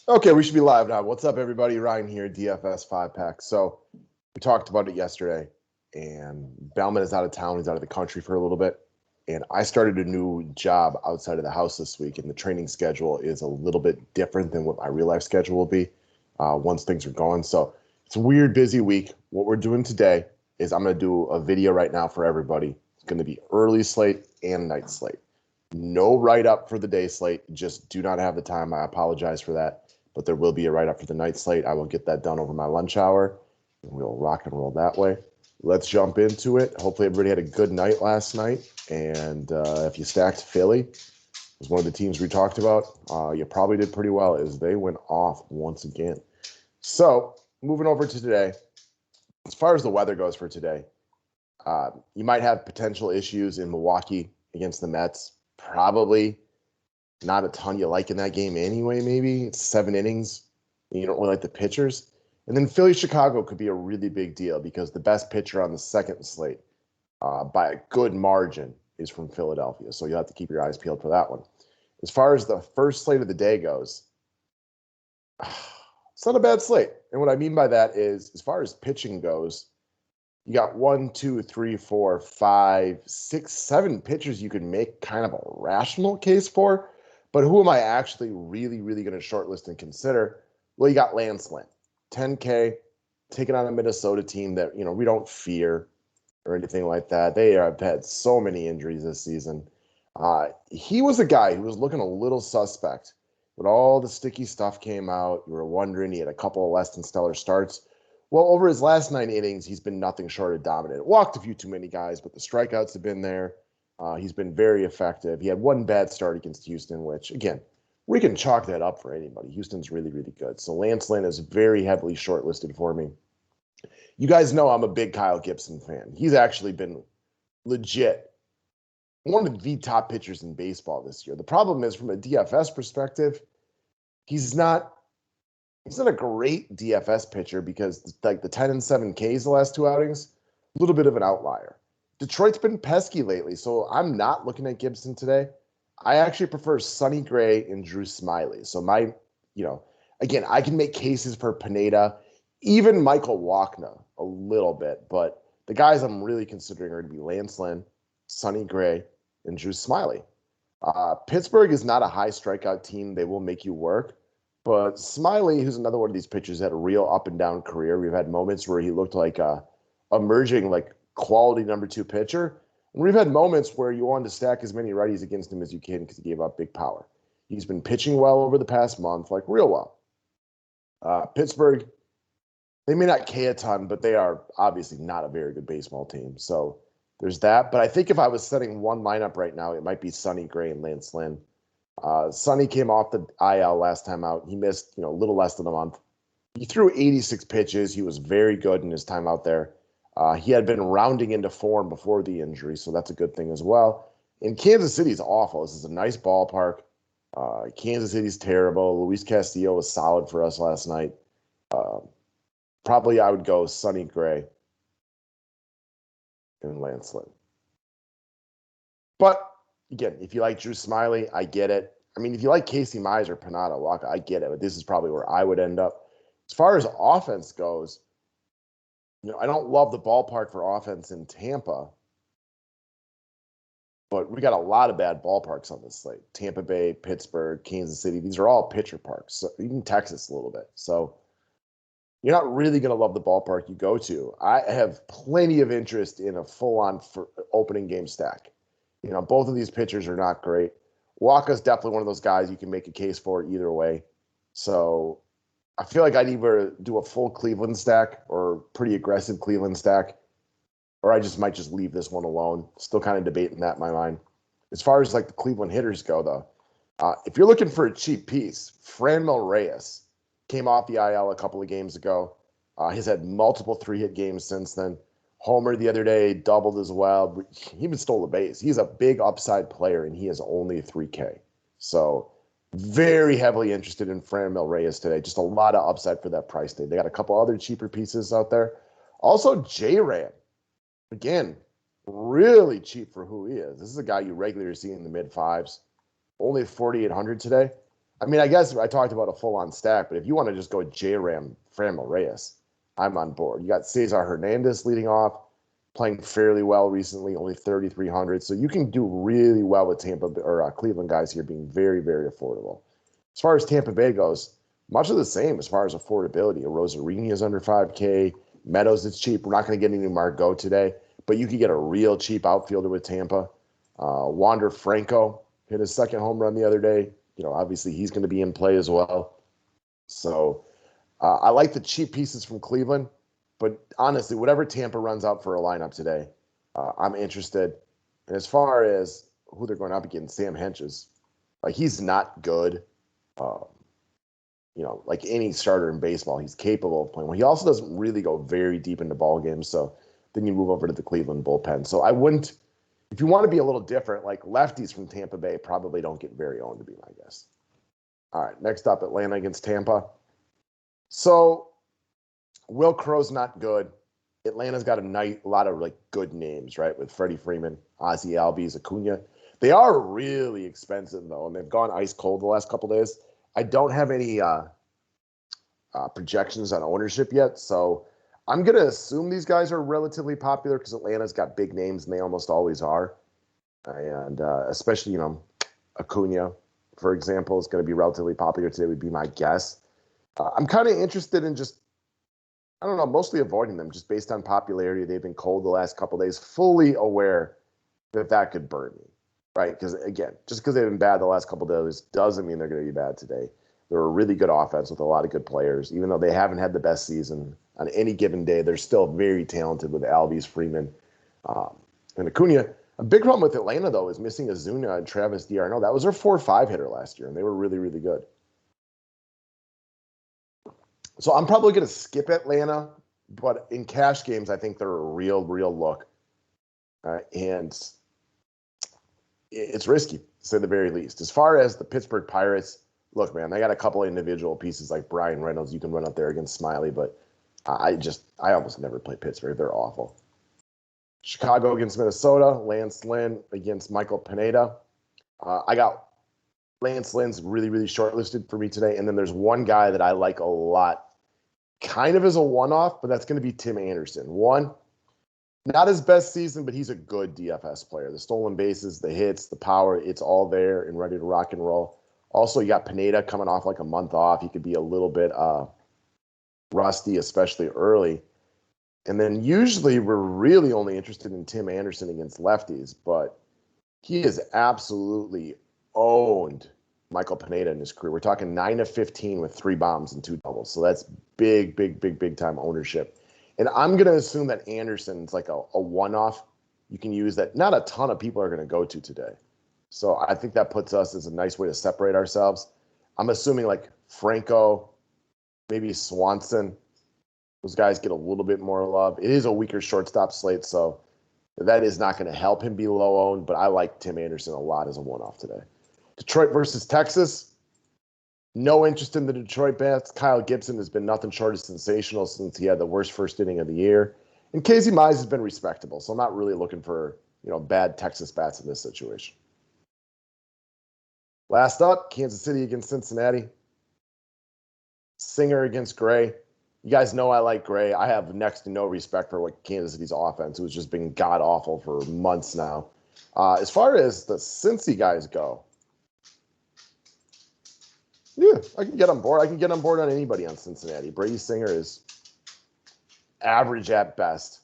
Okay, we should be live now. What's up, everybody? Ryan here, DFS 5-pack. So we talked about it yesterday, and Bellman is out of town. He's out of the country for a little bit. And I started a new job outside of the house this week, and the training schedule is a little bit different than what my real-life schedule will be once things are going. So it's a weird, busy week. What we're doing today is I'm going to do a video right now for everybody. It's going to be early slate and night slate. No write-up for the day slate. Just do not have the time. I apologize for that. But there will be a write-up for the night slate. I will get that done over my lunch hour, and we'll rock and roll that way. Let's jump into it. Hopefully everybody had a good night last night. And if you stacked Philly, it was one of the teams we talked about, you probably did pretty well as they went off once again. So moving over to today, as far as the weather goes for today, you might have potential issues in Milwaukee against the Mets. Probably not a ton you like in that game anyway, maybe. It's 7 innings. You don't really like the pitchers. And then Philly-Chicago could be a really big deal because the best pitcher on the second slate by a good margin is from Philadelphia. So you'll have to keep your eyes peeled for that one. As far as the first slate of the day goes, it's not a bad slate. And what I mean by that is, as far as pitching goes, you got 1, 2, 3, 4, 5, 6, 7 pitchers you can make kind of a rational case for. But who am I actually really going to shortlist and consider? Well, you got Lance Lynn, 10K, taking on a Minnesota team that, we don't fear or anything like that. They have had so many injuries this season. He was a guy who was looking a little suspect when all the sticky stuff came out. You were wondering, he had a couple of less than stellar starts. Well, over his last 9 innings, he's been nothing short of dominant. Walked a few too many guys, but the strikeouts have been there. He's been very effective. He had one bad start against Houston, which, again, we can chalk that up for anybody. Houston's really good. So Lance Lynn is very heavily shortlisted for me. You guys know I'm a big Kyle Gibson fan. He's actually been legit one of the top pitchers in baseball this year. The problem is, from a DFS perspective, he's not a great DFS pitcher because, like, the 10 and 7 Ks the last 2 outings, a little bit of an outlier. Detroit's been pesky lately, so I'm not looking at Gibson today. I actually prefer Sonny Gray and Drew Smyly. So again, I can make cases for Pineda, even Michael Walkner a little bit, but the guys I'm really considering are going to be Lance Lynn, Sonny Gray, and Drew Smyly. Pittsburgh is not a high strikeout team. They will make you work. But Smyly, who's another one of these pitchers, had a real up and down career. We've had moments where he looked like a emerging, like, quality number 2 pitcher. And we've had moments where you wanted to stack as many righties against him as you can because he gave up big power. He's been pitching well over the past month, like real well. Pittsburgh, they may not K a ton, but they are obviously not a very good baseball team. So there's that. But I think if I was setting one lineup right now, it might be Sonny Gray and Lance Lynn. Sonny came off the IL last time out. He missed, a little less than a month. He threw 86 pitches. He was very good in his time out there. He had been rounding into form before the injury, so that's a good thing as well. And Kansas City's awful. This is a nice ballpark. Kansas City's terrible. Luis Castillo was solid for us last night. Probably I would go Sonny Gray and Lance Lynn. But, again, if you like Drew Smyly, I get it. I mean, if you like Casey Mize or Pineda Waka, I get it. But this is probably where I would end up. As far as offense goes, I don't love the ballpark for offense in Tampa, but we got a lot of bad ballparks on this slate. Tampa Bay, Pittsburgh, Kansas City. These are all pitcher parks, so even Texas a little bit. So you're not really going to love the ballpark you go to. I have plenty of interest in a full-on opening game stack. Both of these pitchers are not great. Waka's definitely one of those guys you can make a case for either way. So I feel like I'd either do a full Cleveland stack or pretty aggressive Cleveland stack, or I might just leave this one alone. Still kind of debating that in my mind. As far as, like, the Cleveland hitters go, though, if you're looking for a cheap piece, Franmil Reyes came off the IL a couple of games ago. He's had multiple 3-hit games since then. Homer the other day, doubled as well. He even stole a base. He's a big upside player, and he is only 3K. So very heavily interested in Franmil Reyes today. Just a lot of upside for that price tag. They got a couple other cheaper pieces out there. Also, J-Ram. Again, really cheap for who he is. This is a guy you regularly see in the mid fives. Only 4,800 today. I mean, I guess I talked about a full-on stack, but if you want to just go J-Ram, Franmil Reyes, I'm on board. You got CESAR HERNANDEZ leading off, playing fairly well recently, only 3,300. So you can do really well with Tampa or Cleveland guys here being very, very affordable. As far as Tampa Bay goes, much of the same as far as affordability. A Rosarini is under 5K. Meadows is cheap. We're not going to get any Margot today, but you could get a real cheap outfielder with Tampa. Wander Franco hit his second home run the other day. You know, obviously he's going to be in play as well. So I like the cheap pieces from Cleveland, but honestly, whatever Tampa runs out for a lineup today, I'm interested. And as far as who they're going up against, Sam Henches, like he's not good. You know, like any starter in baseball, he's capable of playing well. He also doesn't really go very deep into ball games. So then you move over to the Cleveland bullpen. So I wouldn't, if you want to be a little different, like lefties from Tampa Bay probably don't get very owned, to be my guess. All right, next up, Atlanta against Tampa. So Will Crow's not good. Atlanta's got a lot of like good names, right? With Freddie Freeman, Ozzie Albies, Acuna. They are really expensive though, and they've gone ice cold the last couple days. I don't have any projections on ownership yet, so I'm going to assume these guys are relatively popular because Atlanta's got big names, and they almost always are. And especially, you know, Acuna, for example, is going to be relatively popular today, would be my guess. I'm kind of interested in just, I don't know, mostly avoiding them just based on popularity. They've been cold the last couple of days, fully aware that that could burn me, right? Because, again, just because they've been bad the last couple of days doesn't mean they're going to be bad today. They're a really good offense with a lot of good players. Even though they haven't had the best season on any given day, they're still very talented with Albies, Freeman, and Acuna. A big problem with Atlanta, though, is missing Ozuna and Travis d'Arnaud. That was their 4-5 hitter last year, and they were really, really good. So I'm probably going to skip Atlanta, but in cash games, I think they're a real, real look. And it's risky, to say the very least. As far as the Pittsburgh Pirates, look, man, they got a couple of individual pieces like BRYAN, Reynolds you can run up there against SMYLY, but I almost never play Pittsburgh. They're awful. Chicago against Minnesota, Lance Lynn against Michael Pineda. I got Lance Lynn's really, really shortlisted for me today, and then there's one guy that I like a lot, kind of as a one-off, but that's going to be Tim Anderson. Not his best season, but he's a good DFS player. The stolen bases, the hits, the power, it's all there and ready to rock and roll. Also, you got Pineda coming off like a month off. He could be a little bit rusty, especially early. And then usually we're really only interested in Tim Anderson against lefties, but he has absolutely owned Michael Pineda in his career. We're talking 9 of 15 with 3 bombs and 2 doubles. So that's big, big, big, big time ownership. And I'm going to assume that Anderson's like a one-off you can use that not a ton of people are going to go to today. So I think that puts us as a nice way to separate ourselves. I'm assuming like Franco, maybe Swanson, those guys get a little bit more love. It is a weaker shortstop slate, so that is not going to help him be low owned, but I like Tim Anderson a lot as a one-off today. Detroit versus Texas. No interest in the Detroit bats. Kyle Gibson has been nothing short of sensational since he had the worst first inning of the year. And Casey Mize has been respectable, so I'm not really looking for, bad Texas bats in this situation. Last up, Kansas City against Cincinnati. Singer against Gray. You guys know I like Gray. I have next to no respect for what Kansas City's offense, who's just been god-awful for months now. As far as the Cincy guys go, yeah, I can get on board. I can get on board on anybody on Cincinnati. Brady Singer is average at best.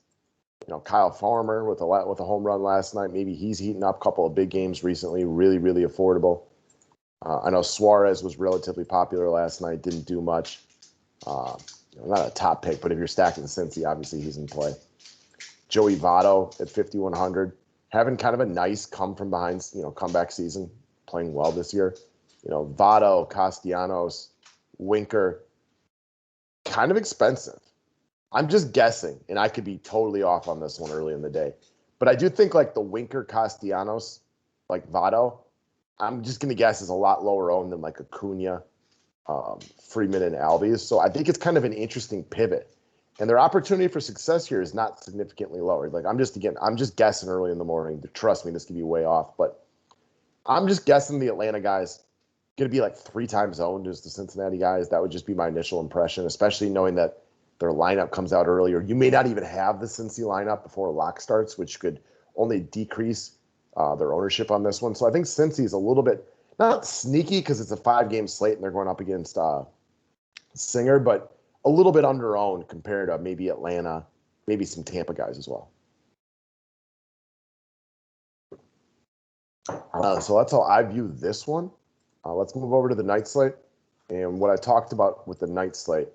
Kyle Farmer with a home run last night. Maybe he's heating up a couple of big games recently. Really, really affordable. I know Suarez was relatively popular last night. Didn't do much. Not a top pick, but if you're stacking Cincy, obviously he's in play. Joey Votto at 5,100, having kind of a nice come-from-behind, comeback season, playing well this year. Votto, Castellanos, Winker, kind of expensive. I'm just guessing, and I could be totally off on this one early in the day. But I do think like the Winker, Castellanos, like Votto, I'm just going to guess is a lot lower owned than like Acuna, Freeman, and Albies. So I think it's kind of an interesting pivot. And their opportunity for success here is not significantly lower. Like I'm just guessing early in the morning. Trust me, this could be way off, but I'm just guessing the Atlanta guys going to be like 3 times owned as the Cincinnati guys. That would just be my initial impression, especially knowing that their lineup comes out earlier. You may not even have the Cincy lineup before a lock starts, which could only decrease their ownership on this one. So I think Cincy is a little bit, not sneaky because it's a 5-game slate and they're going up against Singer, but a little bit under-owned compared to maybe Atlanta, maybe some Tampa guys as well. So that's how I view this one. Let's move over to the night slate. And what I talked about with the night slate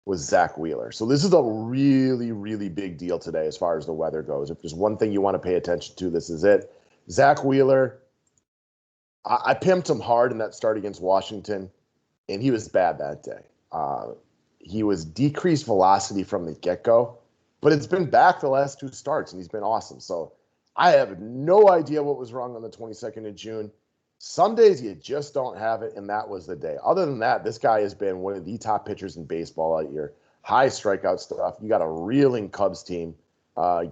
was Zach Wheeler. So this is a really, really big deal today as far as the weather goes. If there's one thing you want to pay attention to, this is it. Zach Wheeler, I pimped him hard in that start against Washington, and he was bad that day. He was decreased velocity from the get-go, but it's been back the last 2 starts, and he's been awesome. So I have no idea what was wrong on the 22nd of June. Some days you just don't have it, and that was the day. Other than that, this guy has been one of the top pitchers in baseball all year. High strikeout stuff. You got a reeling Cubs team.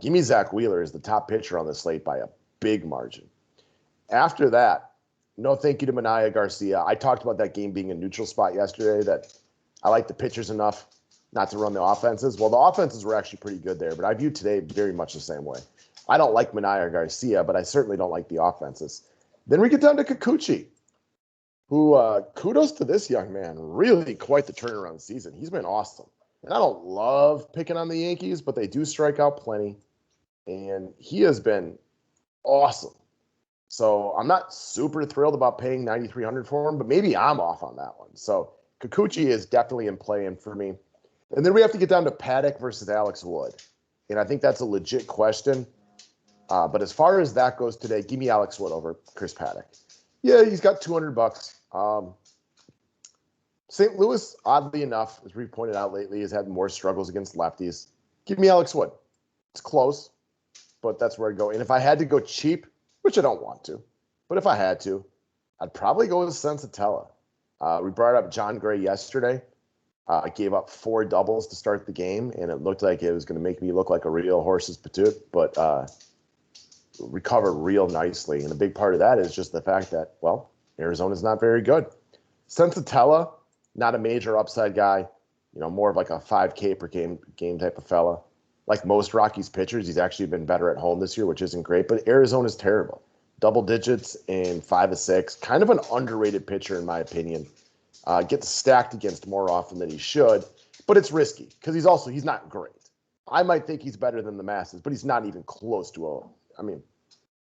Give me Zach Wheeler as the top pitcher on the slate by a big margin. After that, no thank you to Manaea Garcia. I talked about that game being a neutral spot yesterday, that I like the pitchers enough not to run the offenses. Well, the offenses were actually pretty good there, but I view today very much the same way. I don't like Manaea Garcia, but I certainly don't like the offenses. Then we get down to Kikuchi, who, kudos to this young man, really quite the turnaround season. He's been awesome. And I don't love picking on the Yankees, but they do strike out plenty. And he has been awesome. So I'm not super thrilled about paying $9,300 for him, but maybe I'm off on that one. So Kikuchi is definitely in play and for me. And then we have to get down to Paddock versus Alex Wood. And I think that's a legit question. But as far as that goes today, give me Alex Wood over Chris Paddock. Yeah, he's got $200. St. Louis, oddly enough, as we pointed out lately, has had more struggles against lefties. Give me Alex Wood. It's close, but that's where I'd go. And if I had to go cheap, which I don't want to, but if I had to, I'd probably go with Sensatella. We brought up John Gray yesterday. Gave up 4 doubles to start the game, and it looked like it was going to make me look like a real horse's patoot, but recovered real nicely. And a big part of that is just the fact that, well, Arizona's not very good. Sensatella, not a major upside guy, more of like a 5K per game type of fella. Like most Rockies pitchers, he's actually been better at home this year, which isn't great, but Arizona's terrible. Double digits in 5 of 6, kind of an underrated pitcher in my opinion. Gets stacked against more often than he should, but it's risky because he's not great. I might think he's better than the masses, but he's not even close to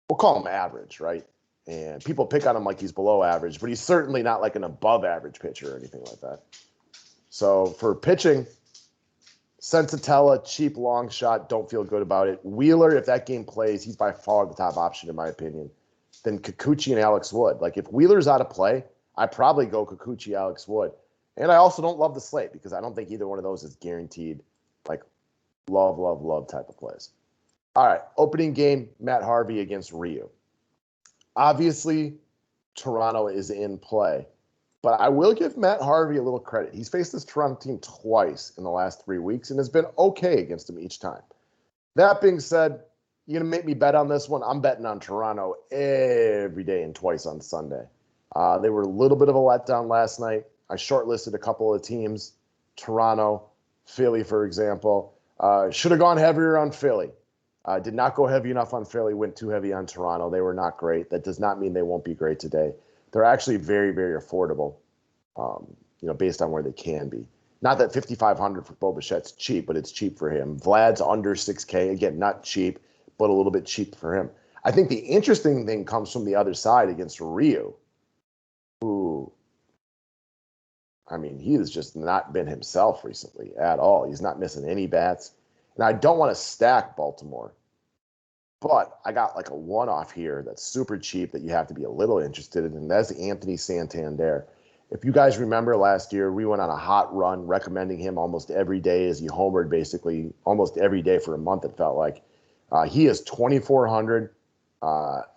we'll call him average, right? And people pick on him like he's below average, but he's certainly not like an above average pitcher or anything like that. So for pitching, Sensatella, cheap long shot, don't feel good about it. Wheeler, if that game plays, he's by far the top option in my opinion. Then Kikuchi and Alex Wood. Like if Wheeler's out of play, I probably go Kikuchi, Alex Wood. And I also don't love the slate because I don't think either one of those is guaranteed like love type of plays. All right, opening game, Matt Harvey against Ryu. Obviously, Toronto is in play, but I will give Matt Harvey a little credit. He's faced this Toronto team twice in the last 3 weeks and has been okay against them each time. That being said, you're going to make me bet on this one. I'm betting on Toronto every day and twice on Sunday. They were a little bit of a letdown last night. I shortlisted a couple of teams, Toronto, Philly, for example. Should have gone heavier on Philly. Did not go heavy enough on Philly, went too heavy on Toronto. They were not great. That does not mean they won't be great today. They're actually very, very affordable, based on where they can be. Not that $5,500 for Bo Bichette's cheap, but it's cheap for him. Vlad's under $6K. Again, not cheap, but a little bit cheap for him. I think the interesting thing comes from the other side against Ryu, who, he has just not been himself recently at all. He's not missing any bats. And I don't want to stack Baltimore, but I got like a one-off here that's super cheap that you have to be a little interested in, and that's Anthony Santander. If you guys remember last year, we went on a hot run recommending him almost every day as he homered basically almost every day for a month, it felt like. He is 2,400,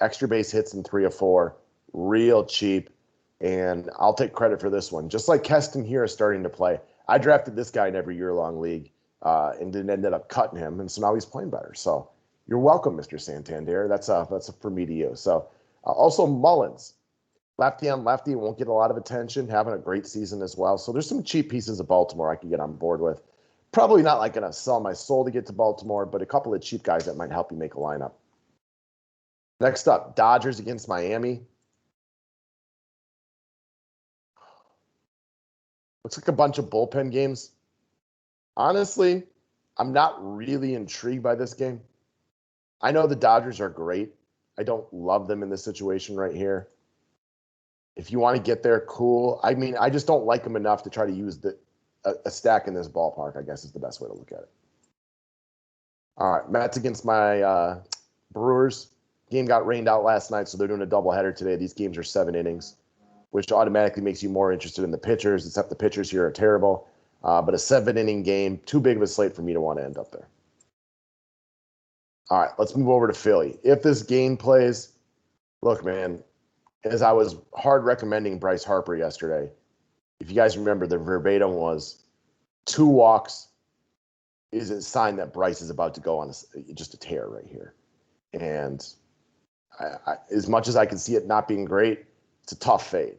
extra base hits in 3 of 4, real cheap, and I'll take credit for this one. Just like Keston here is starting to play. I drafted this guy in every year-long league. and then ended up cutting him, and so now he's playing better. So you're welcome, Mr. Santander. That's for me to you. So also Mullins, lefty on lefty, won't get a lot of attention, having a great season as well. So there's some cheap pieces of Baltimore I could get on board with. Probably not like going to sell my soul to get to Baltimore, but a couple of cheap guys that might help you make a lineup. Next up, Dodgers against Miami. Looks like a bunch of bullpen games. Honestly, I'm not really intrigued by this game. I know the Dodgers are great. I don't love them in this situation right here. If you want to get there, cool. I mean, I just don't like them enough to try to use a stack in this ballpark, I guess is the best way to look at it. All right, Mets against my Brewers. Game got rained out last night, so they're doing a doubleheader today. These games are 7 innings, which automatically makes you more interested in the pitchers, except the pitchers here are terrible. But a 7-inning game, too big of a slate for me to want to end up there. All right, let's move over to Philly. If this game plays, look, man, as I was hard recommending Bryce Harper yesterday, if you guys remember, the verbatim was 2 walks is a sign that Bryce is about to go on just a tear right here. And as much as I can see it not being great, it's a tough fade.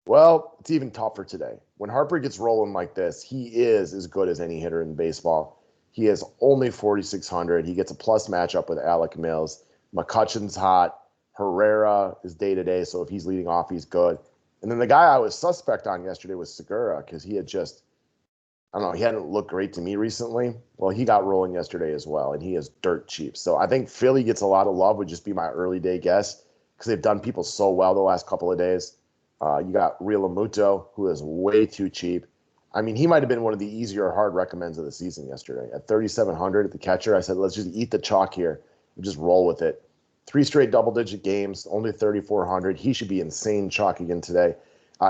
Well, it's even tougher today. When Harper gets rolling like this, he is as good as any hitter in baseball. He is only 4,600. He gets a plus matchup with Alec Mills. McCutchen's hot. Herrera is day-to-day, so if he's leading off, he's good. And then the guy I was suspect on yesterday was Segura because he had just, I don't know, he hadn't looked great to me recently. Well, he got rolling yesterday as well, and he is dirt cheap. So I think Philly gets a lot of love, would just be my early day guess because they've done people so well the last couple of days. You got Realmuto, who is way too cheap. I mean, he might have been one of the easier hard recommends of the season yesterday. At 3,700 at the catcher, I said, let's just eat the chalk here and just roll with it. 3 straight double-digit games, only 3,400. He should be insane chalk again today.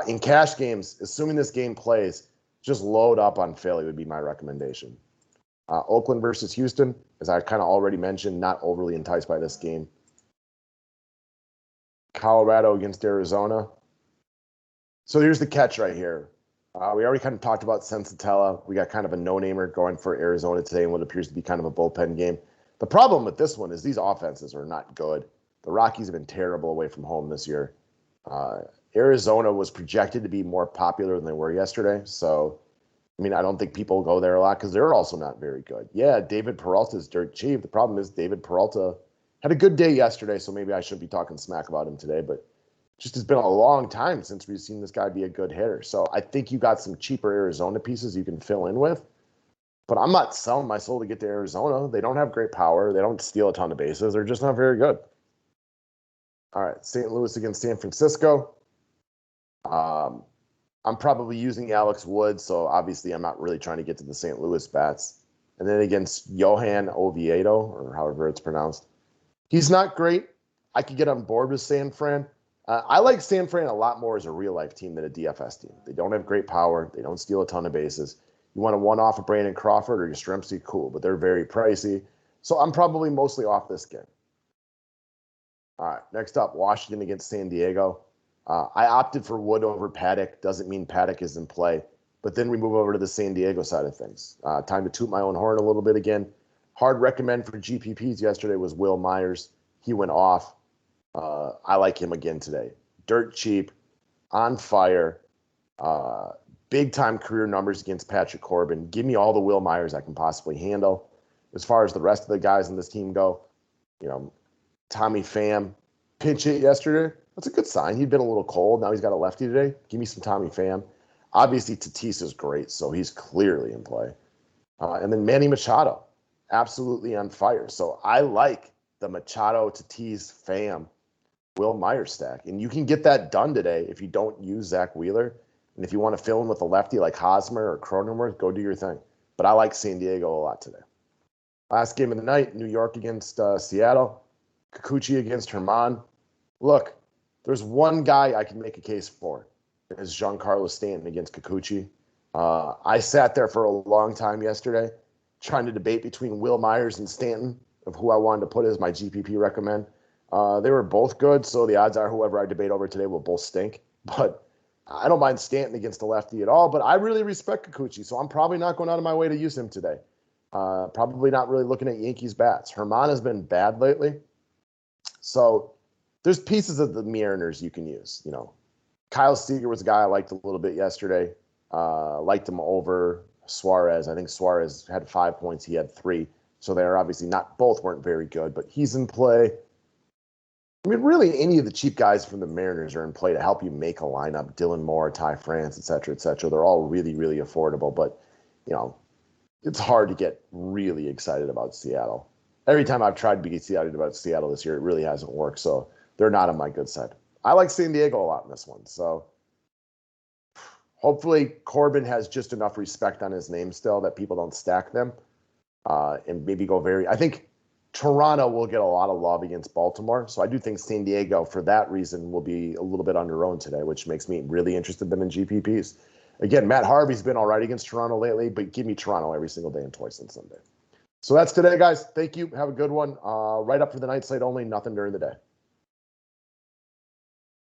In cash games, assuming this game plays, just load up on Philly would be my recommendation. Oakland versus Houston, as I kind of already mentioned, not overly enticed by this game. Colorado against Arizona. So here's the catch right here. We already kind of talked about Sensatella. We got kind of a no-namer going for Arizona today in what appears to be kind of a bullpen game. The problem with this one is these offenses are not good. The Rockies have been terrible away from home this year. Arizona was projected to be more popular than they were yesterday. So, I mean, I don't think people go there a lot because they're also not very good. Yeah, David Peralta is dirt cheap. The problem is David Peralta had a good day yesterday, so maybe I shouldn't be talking smack about him today, but just has been a long time since we've seen this guy be a good hitter. So I think you got some cheaper Arizona pieces you can fill in with. But I'm not selling my soul to get to Arizona. They don't have great power. They don't steal a ton of bases. They're just not very good. All right, St. Louis against San Francisco. I'm probably using Alex Wood, so obviously I'm not really trying to get to the St. Louis bats. And then against Johan Oviedo, or however it's pronounced. He's not great. I could get on board with San Fran. I like San Fran a lot more as a real-life team than a DFS team. They don't have great power. They don't steal a ton of bases. You want to one-off a Brandon Crawford or Yastrzemski, cool, but they're very pricey. So I'm probably mostly off this game. All right, next up, Washington against San Diego. I opted for Wood over Paddock. Doesn't mean Paddock is in play. But then we move over to the San Diego side of things. Time to toot my own horn a little bit again. Hard recommend for GPPs yesterday was Will Myers. He went off. I like him again today. Dirt cheap, on fire, big-time career numbers against Patrick Corbin. Give me all the Will Myers I can possibly handle. As far as the rest of the guys in this team go, you know, Tommy Pham, pinch hit yesterday. That's a good sign. He'd been a little cold. Now he's got a lefty today. Give me some Tommy Pham. Obviously, Tatis is great, so he's clearly in play. And then Manny Machado, absolutely on fire. So I like the Machado, Tatis, Pham, Will Myers stack. And you can get that done today if you don't use Zach Wheeler. And if you want to fill in with a lefty like Hosmer or Cronenworth, go do your thing. But I like San Diego a lot today. Last game of the night, New York against Seattle. Kikuchi against Herman. Look, there's one guy I can make a case for. It's Giancarlo Stanton against Kikuchi. I sat there for a long time yesterday trying to debate between Will Myers and Stanton of who I wanted to put as my GPP recommend. They were both good, so the odds are whoever I debate over today will both stink. But I don't mind Stanton against the lefty at all, but I really respect Kikuchi, so I'm probably not going out of my way to use him today. Probably not really looking at Yankees bats. Herman has been bad lately. So there's pieces of the Mariners you can use. You know, Kyle Seager was a guy I liked a little bit yesterday. Liked him over Suarez. I think Suarez had 5 points. He had 3. So they're obviously both weren't very good, but he's in play. I mean, really, any of the cheap guys from the Mariners are in play to help you make a lineup. Dylan Moore, Ty France, et cetera, et cetera. They're all really, really affordable, but, you know, it's hard to get really excited about Seattle. Every time I've tried to be excited about Seattle this year, it really hasn't worked, so they're not on my good side. I like San Diego a lot in this one, so hopefully Corbin has just enough respect on his name still that people don't stack them and maybe go I think Toronto will get a lot of love against Baltimore. So I do think San Diego, for that reason, will be a little bit underowned today, which makes me really interested in them in GPPs. Again, Matt Harvey's been all right against Toronto lately, but give me Toronto every single day and twice on Sunday. So that's today, guys. Thank you. Have a good one. Right up for the night slate only, nothing during the day.